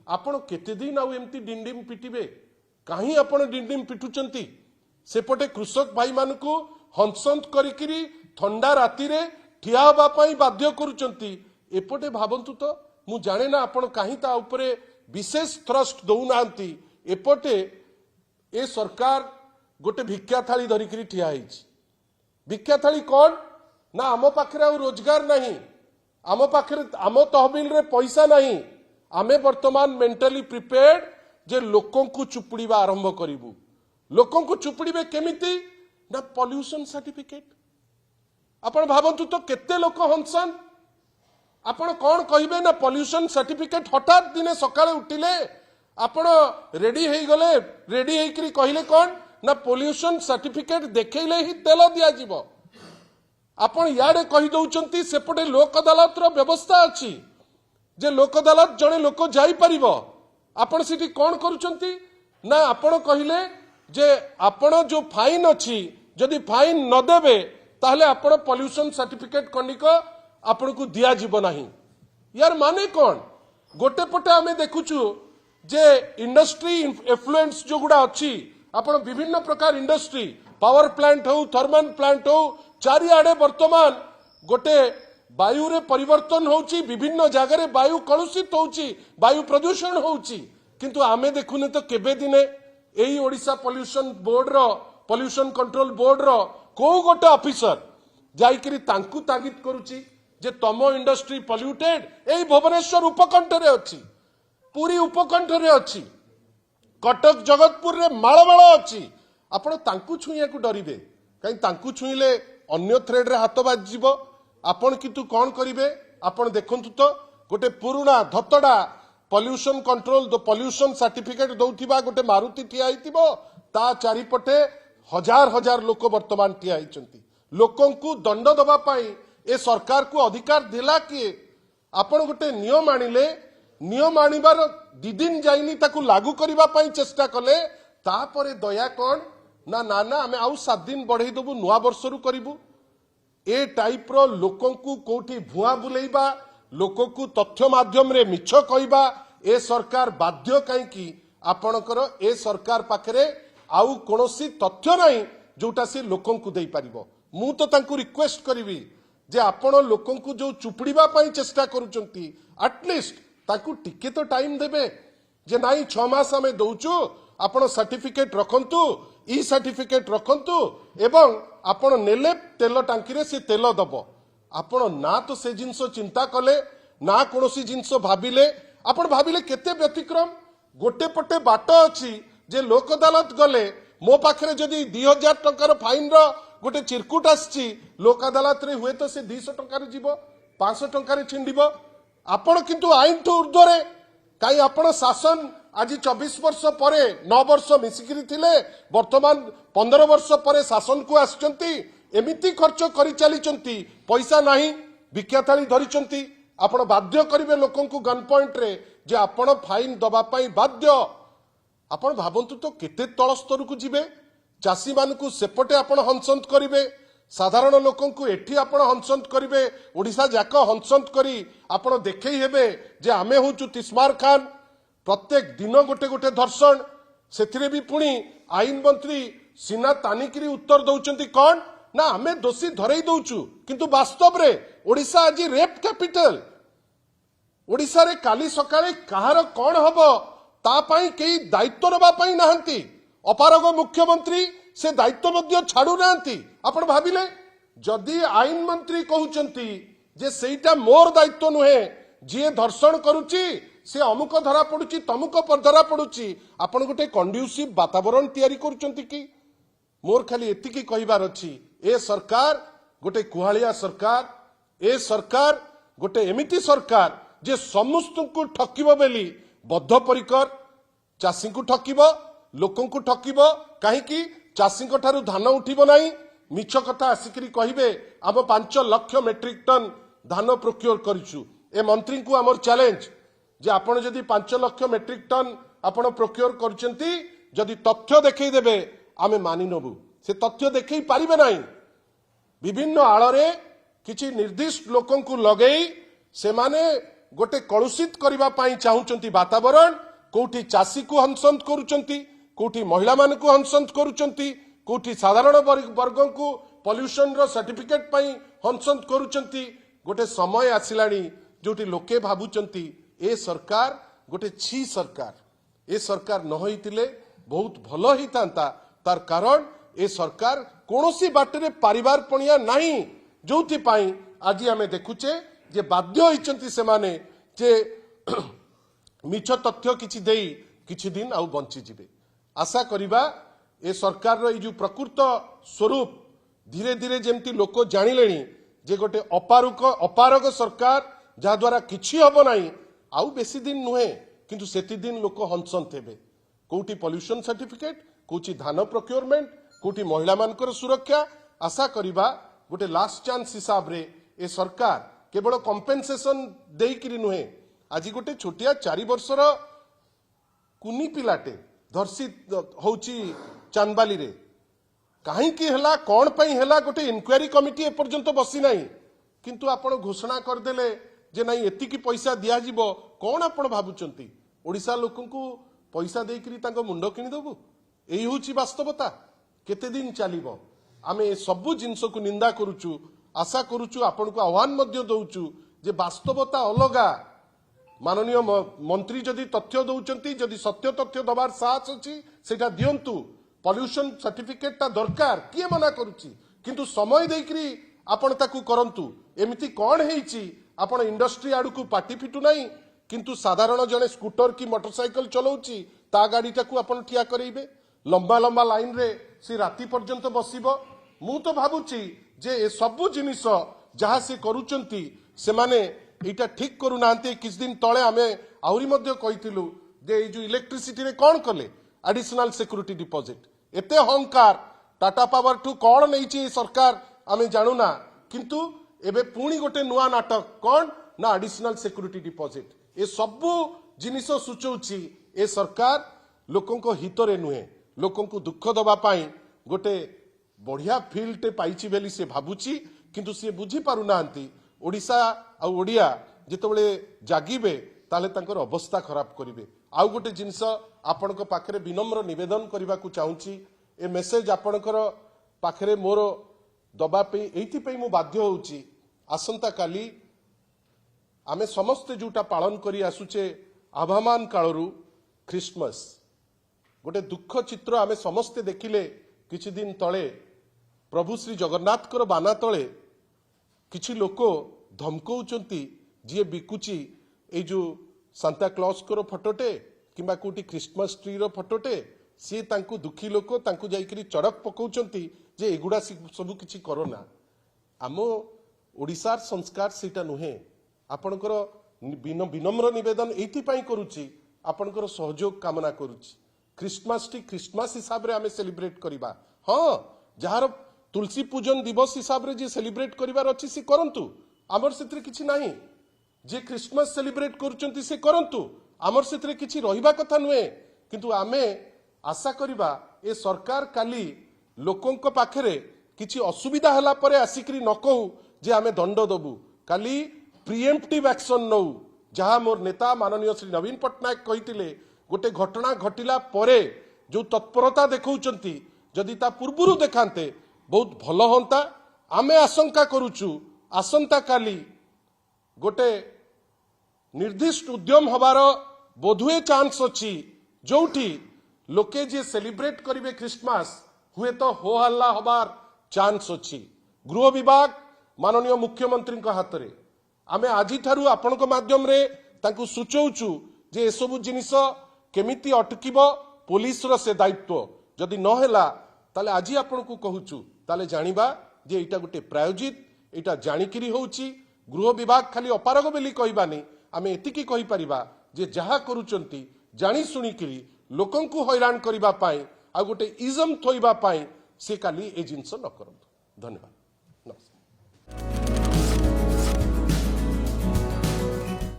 आपण केते दिन आउ एमती डिंडिम पिटिबे कहीं आपण डिंडिम पिटुचंती सेपटे कृषक भाई मानकू हंसंत करिकिरी ठंडा राति रे ठिया हबा पई बाध्य करूचंती एपटे भाबंतु तो मु जाने ना आपण कहीं ता उपरे विशेष थ्रस्ट दउनांती एपटे ए सरकार गोटे भिक्षा थाली धरिकिरी ठिया ହେଇଛି भिक्षा थाली कौन ना आम पाखरे आ रोजगार नहीं आम पाखरे आम तहबिल रे पैसा नहीं आमे वर्तमान मेंटली प्रिपेयर्ड जे लोकों को चुपड़ीबा आरंभ करिबू लोकों को चुपड़ीबे केमिति ना पॉल्यूशन सर्टिफिकेट आपण भाबंतु तो केते लोक हंसन आपण कौन कहिबे ना पॉल्यूशन सर्टिफिकेट हठात दिने सकाळे उठिले आपण रेडी हेई गले रेडी हेइकरी कहिले कौन ना पॉल्यूशन सर्टिफिकेट देखैले ही तेल दिया जीवो आपण याडे कहि दउचंती सेपटे लोक अदालत रो व्यवस्था अछि जे लोक अदालत जणे लोक जाई परिबो आपण सिटी कोन करूचंती ना आपण कहिले जे आपण जो फाइन अछि जदि फाइन न देबे ताहले आपण पॉल्यूशन सर्टिफिकेट कनिक आपण को दिया जीवो नाही यार माने कोन गोटे पटे आमे देखुछु जे इंडस्ट्री इन्फ्लुएंस जो गुडा अछि आपण विभिन्न प्रकार इंडस्ट्री पावर प्लांट हो थर्मल प्लांट हो चारिआडे वर्तमान गोटे वायु रे परिवर्तन होउची विभिन्न जगह रे वायु कलुषित होउची वायु प्रदूषण होउची किंतु आमे देखुने तो केबे दिने एई ओडिसा पॉल्यूशन बोर्ड रो पॉल्यूशन कंट्रोल बोर्ड रो को गोटे ऑफिसर जाईकरी तांकु तागिद करूची जे तमो इंडस्ट्री पॉल्यूटेड एई भुवनेश्वर उपकंठ रे अछि पूरी उपकंठ रे अछि कटक जगतपुर रे माळमाळ अछि आपण तांकु छुइया को डरिबे कहीं तांकु छुइले अन्य थ्रेड रे हाथ बाज जीवो आपण किंतु कोन करिवे आपण देखंतु तो गोटे पुरुणा धतडा पॉल्यूशन कंट्रोल दो पॉल्यूशन सर्टिफिकेट दउथिबा गोटे मारुति ठिया आइतिबो ता चारिपटे हजार हजार लोक वर्तमान ठिया आइचंती लोकन को दंड दबा पाई ए सरकार को अधिकार दिला कि आपण गोटे नियम आनिले नियम आनिबार 2 दिन जाइनी ताकू लागू करिबा पाई चेष्टा कले तापरे दया कोन ना ना ना आमे आउ 7 दिन बढ़ई दबु नुआ वर्षरु करिबु ए टाइप रो लोकों को कोठी भुआ बुलेइबा लोकों को तथ्य माध्यम रे मिछ कहिबा ए सरकार बाध्य काई की आपणकर ए सरकार पाखरे आउ कोनोसी तथ्य नाही जोटा से लोकों को देई परिबो मु तो तांकु रिक्वेस्ट करिवि जे आपण लोकों को जो चुपड़ीबा पाई चेष्टा करूचंती एटलीस्ट ताकु टिके तो टाइम देबे जे नाही 6 मास हमें दउचु आपण सर्टिफिकेट रखंतु ई सर्टिफिकेट रखंतु एवं आपण नेले तेल टांकी रे से तेल दबो आपण ना तो से जिंस चिंता कले ना कोनोसी जिंस भाबिले आपण भाबिले केते व्यतिक्रम गोटे पटे बाट अछि जे लोक अदालत गले मो पाखरे जदी 2000 टंकार फाइन रो गोटे चिरकुट आछि लोक अदालत रे हुए तो से 200 टंकार जीवो 500 टंकार छिंडिबो आपण किंतु आईन तो ऊर्ध्वरे काई आपण शासन आज 24 वर्ष परे 9 वर्ष मिसिकिरी थिले वर्तमान 15 वर्ष परे शासन को आछंती एमिति खर्च करि चलीचंती पैसा नाही भिक्षा थाली धरिचंती आपण बाध्य करिवे लोकन को गन पॉइंट रे जे आपण फाइन दबा पई बाध्य आपण भाबंतु तो केते तळ स्तर को जिवे चासी मान को सेपटे आपण हंसंत करिवे साधारण लोकन को एठी आपण हंसंत करिवे ओडिसा जाक हंसंत करी आपण देखै हेबे जे आमे होचु तिस्मार खान प्रत्येक दिन गोटे गोटे धर्षण सेथिरे भी पुणी आईन मंत्री सीना तानिकिरी उत्तर दउचंती कौन ना आमे दोषी धरई दउचु किंतु वास्तव रे ओडिसा आज रेप कैपिटल ओडिसा रे काली सकाळे कहार कौन हबो ता पई केई दायित्व नबा पई नाहंती अपारग मुख्यमंत्री से दायित्व मध्य छाड़ू नाहंती आपण भाबिले जदि आईन मंत्री कहउचंती जे सेईटा मोर दायित्व नुहे जे धर्षण करूची से अमुक धरा पड़ुची तमुक पर धरा पड़ुची आपण गोटे कंड्यूसिव वातावरण तैयारी करूचंती कि मोर खाली एतिकी कहिबार अछि ए सरकार गोटे कुहालिया सरकार ए सरकार गोटे एमिति सरकार जे समस्त को ठकिबो बेली बद्धपरिकर चासी को ठकिबो लोकों को ठकिबो काहे कि चासी को ठारू धान उठिबो नाही मिछ कथा आसिकरी कहिबे हम 5 लाख मेट्रिक टन धान प्रोक्योर करिछु ए मंत्री को हमर चैलेंज जे आपण जदि 5 लाख मेट्रिक टन आपण प्रोक्योर करचंती जदि तथ्य देखै देबे आमे मानि नबु से तथ्य देखै पारिबे नाही विभिन्न आळरे किछि निर्दिष्ट लोकन को लगेई से माने गोटे कलुषित करबा पई चाहुचंती वातावरण कोठी चासी को हंसंत करूचंती कोठी महिला मान को हंसंत करूचंती कोठी साधारण वर्ग को पॉल्यूशन रो सर्टिफिकेट पई हंसंत करूचंती गोटे समय आसिलानी जोटी लोके भाबुचंती ए सरकार गोटे छी सरकार ए सरकार न होइतिले बहुत भलो हितांता तार कारण ए सरकार कोनोसी बाटरे परिवार पणिया नाही जोथि पई आज आमे देखुचे जे बाध्य होइचंती से माने जे मिछ तथ्य किछि देई किछि दिन आउ बंची जिवे आशा करिबा ए सरकार रो जो प्रकृत स्वरूप धीरे धीरे जेमती लोक जानिलेनी जे गोटे अपारग सरकार जहा द्वारा किछि हबो नाही आउ बेसी दिन नुहे किंतु सेति दिन लोक हंसंत हेबे कोठी पॉल्यूशन सर्टिफिकेट कोठी धान प्रोक्योरमेंट कोठी महिला मानकर सुरक्षा आशा करिबा गोटे लास्ट चांस हिसाब रे ए सरकार केवल कंपेनसेशन देइकिरी नुहे आज गोटे छोटिया 4 वर्षर कुनी पिलाटे धर्षित होची चांदबाली रे कहीं की हला कौन पई हला गोटे इंक्वायरी कमिटी ए पर्यंत बसी नाही किंतु आपण घोषणा कर देले जे नाही एति की पैसा दिया जिवो कौन आपण भाबुचंती ओडिसा लोकंकु पैसा देइकिरी तांको मुंडो किनि दबु एही होची वास्तवता केते दिन चलिबो आमे सबु जिंस को निंदा करूचु आशा करूचु आपण को आह्वान मध्य दउचु जे वास्तवता अलगा माननीय मंत्री जदि तथ्य दउचंती जदि सत्य तथ्य दबार साहस अछि सेटा दियंतु पॉल्यूशन सर्टिफिकेट ता दरकार किए मना करूची किंतु समय देइकरी आपण ताकू करंतु एमिति कोन हेइची आपण इंडस्ट्री आडू को पाटी फिटू नाही किंतु साधारण जने स्कूटर की मोटरसाइकिल चलाउची ता गाडीटाकू आपण ठिया करेइबे लंबा लंबा लाइन रे से राति पर्यंत बसिबो मु तो भाबुची जे ए सबु जिनिस जहा से करूचंती से माने एटा ठीक करू नांते किछ दिन तळे आमे आउरी मध्ये कहितिलु जे ए जो इलेक्ट्रिसिटी रे कोन कले एडिशनल सिक्युरिटी डिपॉजिट एते अहंकार टाटा पावर टू कोन नैची सरकार आमे जानुना किंतु एबे पुणी गोटे नुआ नाटक कोन ना एडिशनल सिक्युरिटी डिपॉजिट ए सबु जिनिस सूचौची ए सरकार लोकन को हितरे नुहे लोकन को दुख दबा पाई गोटे बढ़िया फील्ड पाइची बेली से भाबुची किंतु से बुझी पारु नांती ओडिसा आ ओडिया जेतबेले जागिबे ताले तांकर अवस्था खराब करिवे आउ गोटे जिंस आपनक पाखरे विनम्र निवेदन करबा को चाहूची ए मेसेज आपनकर पाखरे मोर दबा पे एथि पे मु बाध्य होउची आसंता काली आमे समस्त जोटा पालन करी आसुचे आभामान कालरू क्रिसमस गोटे दुख चित्र आमे समस्त देखिले किछि दिन तळे प्रभु श्री जगन्नाथ कर बाना तळे किछि लोक धमकौचंती जे बिकुची ए जो सांता क्लॉज कर फोटोटे किंबा कोटी क्रिसमस ट्री रो फोटोटे सी तांकु दुखी लोक तांकु जाइकरी चड़क पकाउचंती जे एगुडा सब किछि करोना आम ओडिसार संस्कार सेटा नुहे आपणकर विनम्र निवेदन एथि पई करूची आपणकर सहयोग कामना करूची क्रिसमस टी क्रिसमस हिसाब रे आमे सेलिब्रेट करिबा हां जहार तुलसी पूजन दिवस हिसाब रे जे सेलिब्रेट करिवार अछि से करंतु आमर सेतरे किछि नाही जे क्रिसमस सेलिब्रेट करूचंती से करंतु आमर सेतरे किछि रहिबा कथा नुहे किंतु आमे आशा करिबा ए सरकार काली लोकंक पाखरे किछि असुविधा हला परे आसिकरी न कहू जे आमे दंड दबु काली प्रिएम्प्टिव एक्शन नौ जहा मोर नेता माननीय श्री नवीन पटनायक कहितिले गोटे घटना घटिला परे जो तत्परता देखौचंती जदि ता पूर्वरु देखांते बहुत भलो होंता आमे आशंका करूचु आसंता काली गोटे निर्दिष्ट उद्यम हबार बोधुए चांस अछि जोठी लोके जे सेलिब्रेट करिवे क्रिसमस हुए तो हो हल्ला हबार चांस अछि गृह विभाग माननीय मुख्यमंत्री हाथ रे आमे आजि थारु आपनक माध्यम रे तांकु सुचौचु जे एसबु जिनिस केमिति अटकिबो पुलिस रो से दायित्व जदि न हेला ताले आजि आपनकु कहूचु ताले जानिबा जे एटा गोटे प्रायोजित एटा जानिकिरी होउची गृह विभाग खाली अपारग बेली कहबानी आमे एतिकी कहि परिबा जे जहा करूचंती जानी सुनिकिरी लोकंकु हैरान करिबा पाई आ गोटे इजम थोइबा पाई से काली ए जिंस न करंतु धन्यवाद नमस्कार।